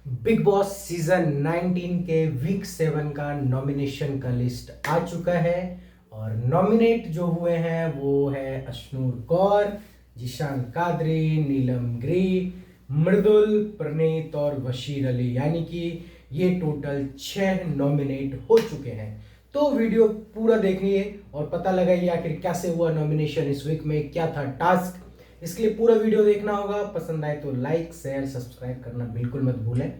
Big Boss season 19 के week 7 का nomination का लिस्ट आ चुका है। और नॉमिनेट जो हुए हैं वो है अश्नूर कौर, जिशान कादरी, नीलम गिरी, मृदुल, प्रणीत और वशीर अली, यानी कि ये टोटल 6 नॉमिनेट हो चुके हैं। तो वीडियो पूरा देखिए और पता लगाइए आखिर कैसे हुआ नॉमिनेशन, इस वीक में क्या था टास्क। इसके लिए पूरा वीडियो देखना होगा। पसंद आए तो लाइक शेयर सब्सक्राइब करना बिल्कुल मत भूलें।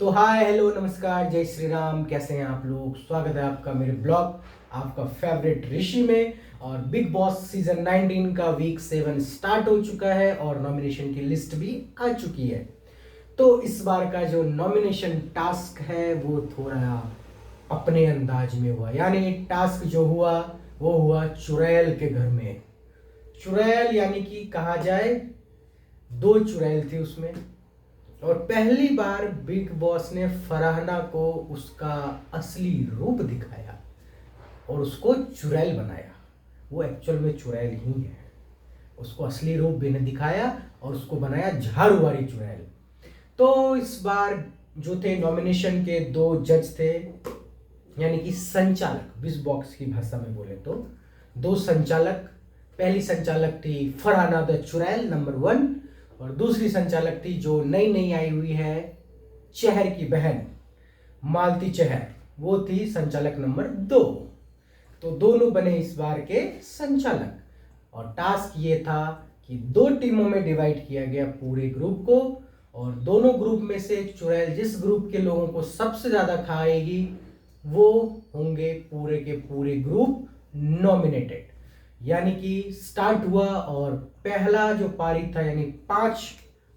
तो हाय हेलो नमस्कार जय श्री राम, कैसे हैं आप लोग। स्वागत है आपका मेरे ब्लॉग आपका फेवरेट ऋषि में। और बिग बॉस सीजन 19 का वीक 7 स्टार्ट हो चुका है और नॉमिनेशन की लिस्ट भी आ चुकी है। तो इस बार का जो नॉमिनेशन टास्क है वो थोड़ा अपने अंदाज में हुआ, यानी टास्क जो हुआ वो हुआ चुड़ैल के घर में। चुड़ैल यानी कि कहा जाए 2 चुड़ैल थी उसमें। और पहली बार बिग बॉस ने फराहना को उसका असली रूप दिखाया और उसको चुड़ैल बनाया। वो एक्चुअल में चुड़ैल ही है, उसको असली रूप भी नहीं दिखाया और उसको बनाया झाड़ूवाली चुड़ैल। तो इस बार जो थे नॉमिनेशन के 2 जज थे, यानी कि संचालक, बिग बॉक्स की भाषा में बोले तो 2 संचालक। पहली संचालक थी फरहाना द चुड़ैल नंबर 1 और दूसरी संचालक थी जो नई नई आई हुई है, चहर की बहन मालती चहर, वो थी संचालक नंबर 2। तो दोनों बने इस बार के संचालक। और टास्क ये था कि 2 टीमों में डिवाइड किया गया पूरे ग्रुप को, और दोनों ग्रुप में से चुड़ैल जिस ग्रुप के लोगों को सबसे ज्यादा खाएगी वो होंगे पूरे के पूरे ग्रुप नॉमिनेटेड। यानी कि स्टार्ट हुआ और पहला जो पारी था, यानी 5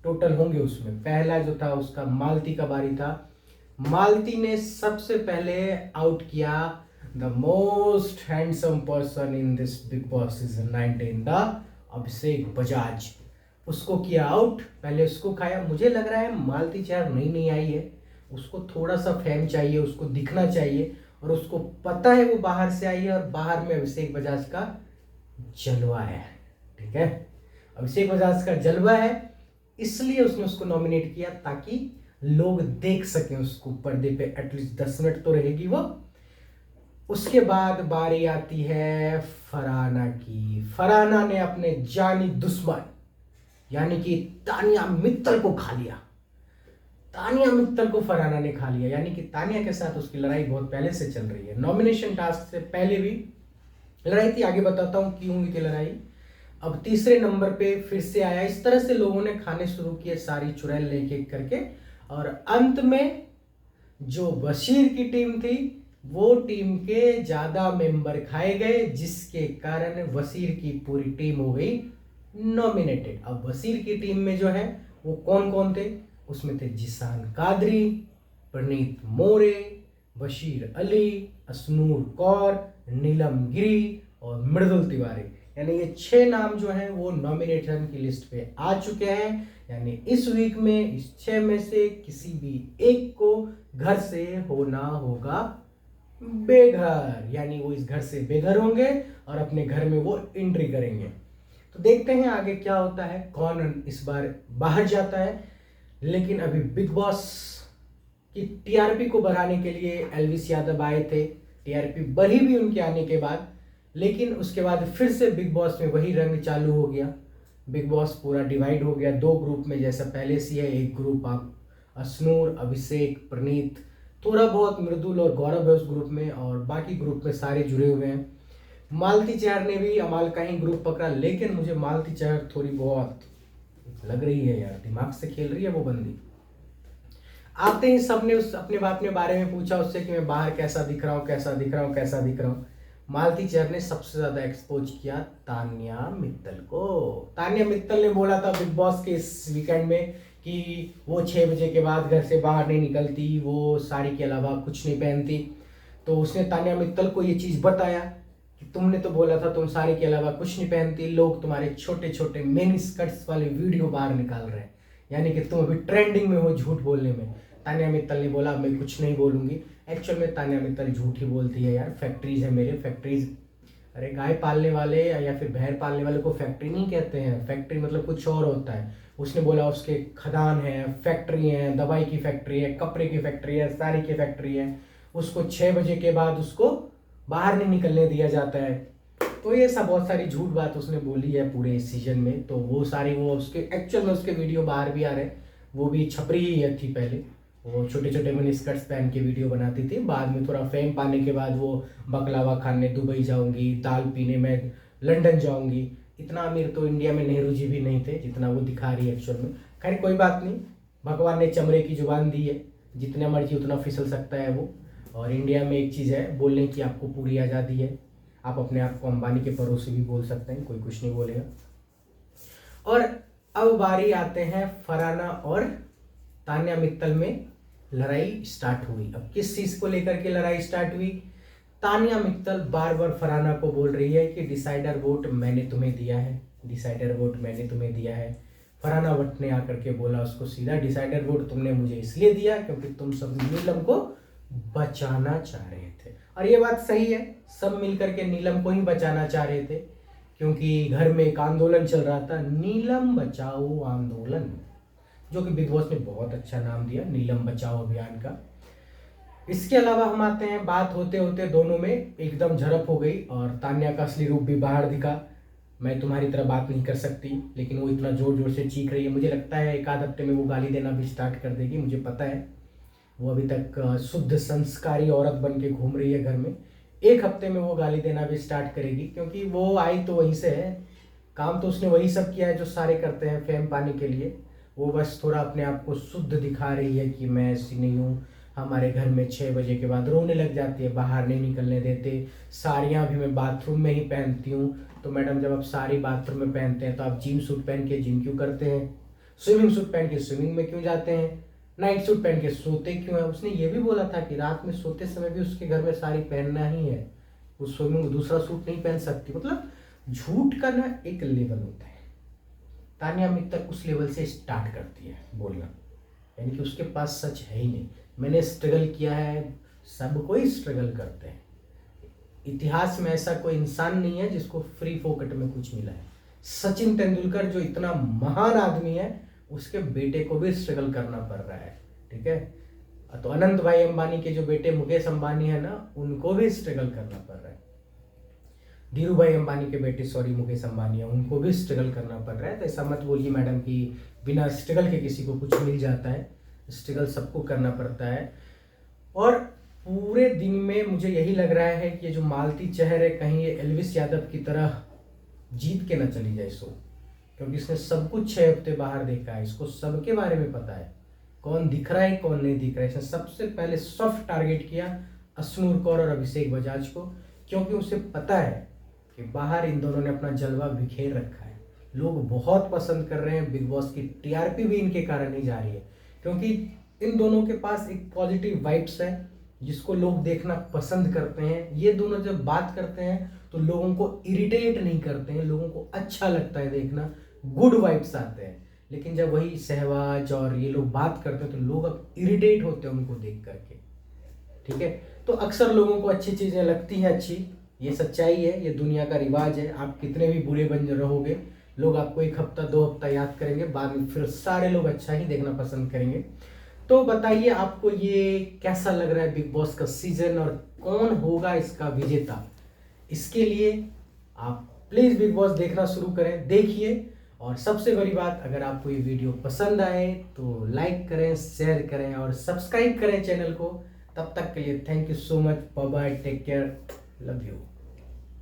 टोटल होंगे उसमें, पहला जो था उसका मालती का बारी था। मालती ने सबसे पहले आउट किया the most handsome person in this Bigg Boss season 19, the Abhishek Bajaj. उसको किया आउट, पहले उसको खाया। मुझे लग रहा है मालती चार नई नई आई है, उसको थोड़ा सा फेम चाहिए, उसको दिखना चाहिए, और उसको पता है वो बाहर से आई है और बाहर में अभिषेक बजाज का जलवा है। ठीक है, अभिषेक बजाज का जलवा है, इसलिए उसने उसको नॉमिनेट किया ताकि लोग देख सकें उसको पर्दे पे। एटलीस्ट 10 मिनट तो रहेगी वो। उसके बाद बारी आती है फरहाना की। फरहाना ने अपने जानी दुश्मन यानी कि तानिया मित्तल को खा लिया। तानिया मित्तल को फरहाना ने खा लिया, यानी कि तानिया के साथ उसकी लड़ाई बहुत पहले से चल रही है। नॉमिनेशन टास्क से पहले भी लड़ाई थी, आगे बताता हूं क्यों हुई थी लड़ाई। अब तीसरे नंबर पे फिर से आया। इस तरह से लोगों ने खाने शुरू किए सारी चुड़ैल लेके करके, और अंत में जो बशीर की टीम थी वो टीम के ज्यादा मेंबर खाए गए, जिसके कारण वसीर की पूरी टीम हो गई नॉमिनेटेड। अब वसीर की टीम में जो है वो कौन कौन थे, उसमें थे जिशान कादरी, प्रणीत मोरे, बशीर अली, अश्नूर कौर, नीलम गिरी और मृदुल तिवारी। यानी ये 6 नाम जो हैं वो नॉमिनेशन की लिस्ट पे आ चुके हैं। यानी इस वीक में इस 6 में से किसी भी एक को घर से होना होगा बेघर, यानी वो इस घर से बेघर होंगे और अपने घर में वो एंट्री करेंगे। तो देखते हैं आगे क्या होता है, कौन इस बार बाहर जाता है। लेकिन अभी बिग बॉस की टीआरपी को बढ़ाने के लिए एलविस यादव आए थे, टीआरपी बढ़ी भी उनके आने के बाद। लेकिन उसके बाद फिर से बिग बॉस में वही रंग चालू हो गया। बिग बॉस पूरा डिवाइड हो गया 2 ग्रुप में, जैसा पहले से है। एक ग्रुप आप अश्नूर, अभिषेक, प्रणीत, थोड़ा बहुत मृदुल और गौरव है उस ग्रुप में, और बाकी ग्रुप में सारे जुड़े हुए हैं। मालती चहर ने भी अमाल का ही ग्रुप पकड़ा, लेकिन मुझे मालती चहर थोड़ी बहुत लग रही है यार, दिमाग से खेल रही है वो बंदी। आते ही सबने उस अपने बारे में पूछा उससे कि मैं बाहर कैसा दिख रहा हूँ, कैसा दिख रहा हूँ, कैसा दिख रहा हूँ। मालती चहर ने सबसे ज्यादा एक्सपोज किया तानिया मित्तल को। तानिया मित्तल ने बोला था बिग बॉस के इस वीकेंड में कि वो 6 बजे के बाद घर से बाहर नहीं निकलती, वो साड़ी के अलावा कुछ नहीं पहनती। तो उसने तानिया मित्तल को ये चीज बताया कि तुमने तो बोला था तुम साड़ी के अलावा कुछ नहीं पहनती, लोग तुम्हारे छोटे छोटे मिनी स्कर्ट्स वाले वीडियो बाहर निकाल रहे हैं, यानी कि तुम अभी ट्रेंडिंग में हो झूठ बोलने में। तानिया मित्तल ने बोला मैं कुछ नहीं बोलूंगी। एक्चुअल में तानिया मित्तल झूठ ही बोलती है यार। फैक्ट्रीज है मेरे, फैक्ट्रीज। अरे गाय पालने वाले या फिर भैंस पालने वाले को फैक्ट्री नहीं कहते हैं, फैक्ट्री मतलब कुछ और होता है। उसने बोला उसके खदान है, फैक्ट्री है, दवाई की फैक्ट्री है, कपड़े की फैक्ट्री है, साड़ी की फैक्ट्री है, उसको 6 बजे के बाद उसको बाहर नहीं निकलने दिया जाता है। तो ये सब बहुत सारी झूठ बात उसने बोली है पूरे सीजन में। तो वो सारी वो उसके एक्चुअल में उसके वीडियो बाहर भी आ रहे हैं। वो भी छपरी ही है थी पहले, वो छोटे छोटे मिनी स्कर्ट्स पहन के वीडियो बनाती थी। बाद में थोड़ा फेम पाने के बाद वो बकलावा खाने दुबई जाऊंगी, दाल पीने में लंदन जाऊंगी। इतना अमीर तो इंडिया में नेहरू जी भी नहीं थे जितना वो दिखा रही है एक्चुअल में। खैर कोई बात नहीं, भगवान ने चमड़े की जुबान दी है, जितने मर्जी उतना फिसल सकता है वो। और इंडिया में एक चीज़ है, बोलने की आपको पूरी आज़ादी है। आप अपने आप को अंबानी के पड़ोसी भी बोल सकते हैं, कोई कुछ नहीं बोलेगा। और अब बारी आते हैं फरहाना और तान्या मित्तल में लड़ाई स्टार्ट हुई। अब किस चीज़ को लेकर के लड़ाई स्टार्ट हुई? तान्या मित्तल बार बार फरहाना को बोल रही है कि डिसाइडर वोट मैंने तुम्हें दिया है, डिसाइडर वोट मैंने तुम्हें दिया है। फरहाना भट्ट ने आकर के बोला उसको सीधा, डिसाइडर वोट तुमने मुझे इसलिए दिया क्योंकि तुम सब नीलम को बचाना चाह रहे थे। और ये बात सही है, सब मिलकर के नीलम को ही बचाना चाह रहे थे, क्योंकि घर में एक आंदोलन चल रहा था, नीलम बचाओ आंदोलन, जो कि बिग बॉस ने बहुत अच्छा नाम दिया, नीलम बचाओ अभियान का। इसके अलावा हम आते हैं, बात होते होते दोनों में एकदम झड़प हो गई और तान्या का असली रूप भी बाहर दिखा। मैं तुम्हारी तरह बात नहीं कर सकती, लेकिन वो इतना जोर जोर से चीख रही है, मुझे लगता है एक आध हफ्ते में वो गाली देना भी स्टार्ट कर देगी। मुझे पता है वो अभी तक शुद्ध संस्कारी औरत बन के घूम रही है घर में। एक हफ्ते में वो गाली देना भी स्टार्ट करेगी, क्योंकि वो आई तो वहीं से है, काम तो उसने वही सब किया है जो सारे करते हैं फेम पाने के लिए। वो बस थोड़ा अपने आप को शुद्ध दिखा रही है कि मैं ऐसी नहीं हूँ। हमारे घर में 6 बजे के बाद रोने लग जाती है, बाहर नहीं निकलने देते। साड़ियाँ भी मैं बाथरूम में ही पहनती हूँ। तो मैडम, जब आप साड़ी बाथरूम में पहनते हैं तो आप जिम सूट पहन के जिम क्यों करते हैं? स्विमिंग सूट पहन के स्विमिंग में क्यों जाते हैं? नाइट सूट पहन के सोते क्यों है? उसने ये भी बोला था कि रात में सोते समय भी उसके घर में साड़ी पहनना ही है, वो स्विमिंग दूसरा सूट नहीं पहन सकती। मतलब झूठ का ना एक लेवल होता है, तान्या मित्तल उस लेवल से स्टार्ट करती है बोलना, यानी कि उसके पास सच है ही नहीं। मैंने स्ट्रगल किया है, सब कोई स्ट्रगल करते हैं। इतिहास में ऐसा कोई इंसान नहीं है जिसको फ्री फोकट में कुछ मिला है। सचिन तेंदुलकर जो इतना महान आदमी है, उसके बेटे को भी स्ट्रगल करना पड़ रहा है, ठीक है। तो अनंत भाई अंबानी के जो बेटे मुकेश अंबानी है ना, उनको भी स्ट्रगल करना पड़ रहा है। धीरू भाई अंबानी के बेटे मुकेश अंबानी है, उनको भी स्ट्रगल करना पड़ रहा है। तो ऐसा मत बोलिए मैडम कि बिना स्ट्रगल के किसी को कुछ मिल जाता है। स्ट्रगल सबको करना पड़ता है। और पूरे दिन में मुझे यही लग रहा है कि ये जो मालती चहर है, कहीं ये एल्विस यादव की तरह जीत के ना चली जाए शो, क्योंकि इसने सब कुछ 6 हफ्ते बाहर देखा है, इसको सबके बारे में पता है, कौन दिख रहा है कौन नहीं दिख रहा है। इसने सबसे पहले सॉफ्ट टारगेट किया अश्नूर कौर और अभिषेक बजाज को, क्योंकि उसे पता है कि बाहर इन दोनों ने अपना जलवा बिखेर रखा है। लोग बहुत पसंद कर रहे हैं, बिग बॉस की टीआरपी भी इनके कारण ही जा रही है, क्योंकि इन दोनों के पास एक पॉजिटिव वाइब्स है जिसको लोग देखना पसंद करते हैं। ये दोनों जब बात करते हैं तो लोगों को इरिटेट नहीं करते हैं, लोगों को अच्छा लगता है देखना, गुड वाइब्स आते हैं। लेकिन जब वही सहवाज और ये लोग बात करते हैं तो लोग अब इरिटेट होते हैं उनको देख करके, ठीक है। तो अक्सर लोगों को अच्छी चीज़ें लगती हैं अच्छी, ये सच्चाई है, ये दुनिया का रिवाज है। आप कितने भी बुरे बन रहोगे, लोग आपको 1 हफ्ता 2 हफ्ता याद करेंगे, बाद में फिर सारे लोग अच्छा ही देखना पसंद करेंगे। तो बताइए आपको ये कैसा लग रहा है बिग बॉस का सीजन, और कौन होगा इसका विजेता। इसके लिए आप प्लीज़ बिग बॉस देखना शुरू करें, देखिए। और सबसे बड़ी बात, अगर आपको ये वीडियो पसंद आए तो लाइक करें, शेयर करें और सब्सक्राइब करें चैनल को। तब तक के लिए thank you so much, bye bye, take care, love you.